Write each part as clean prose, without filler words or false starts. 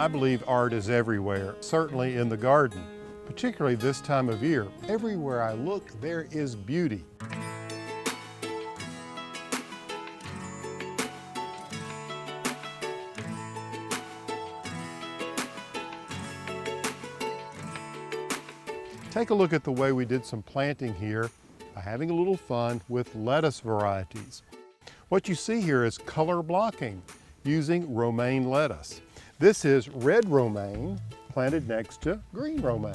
I believe art is everywhere, certainly in the garden, particularly this time of year. Everywhere I look, there is beauty. Take a look at the way we did some planting here by having a little fun with lettuce varieties. What you see here is color blocking using romaine lettuce. This is red romaine planted next to green romaine.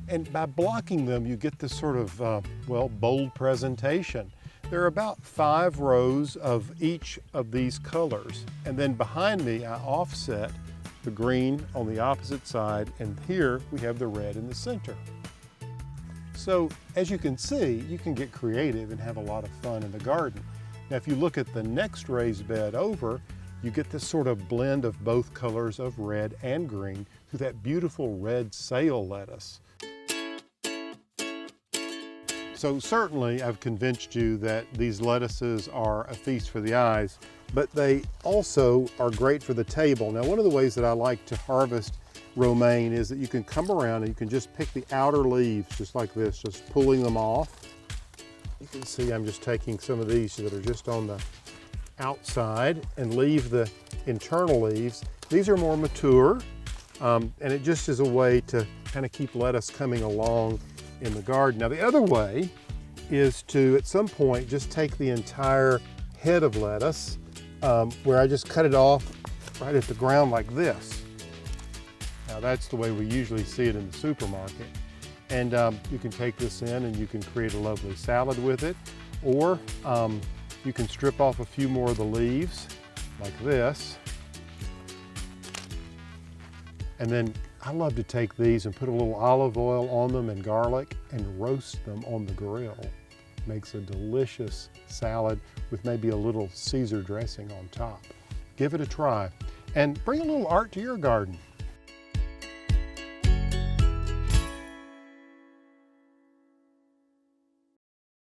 And by blocking them, you get this sort of, well, bold presentation. There are about 5 rows of each of these colors. And then behind me, I offset the green on the opposite side, and here we have the red in the center. So as you can see, you can get creative and have a lot of fun in the garden. Now, if you look at the next raised bed over, you get this sort of blend of both colors of red and green through that beautiful red sail lettuce. So certainly I've convinced you that these lettuces are a feast for the eyes, but they also are great for the table. Now, one of the ways that I like to harvest romaine is that you can come around and you can just pick the outer leaves just like this, just pulling them off. You can see I'm just taking some of these that are just on the outside and leave the internal leaves. These are more mature, and it just is a way to kind of keep lettuce coming along in the garden. Now, the other way is to, at some point, just take the entire head of lettuce, where I just cut it off right at the ground like this. Now, that's the way we usually see it in the supermarket. And you can take this in and you can create a lovely salad with it, or you can strip off a few more of the leaves like this. And then I love to take these and put a little olive oil on them and garlic and roast them on the grill. Makes a delicious salad with maybe a little Caesar dressing on top. Give it a try and bring a little art to your garden.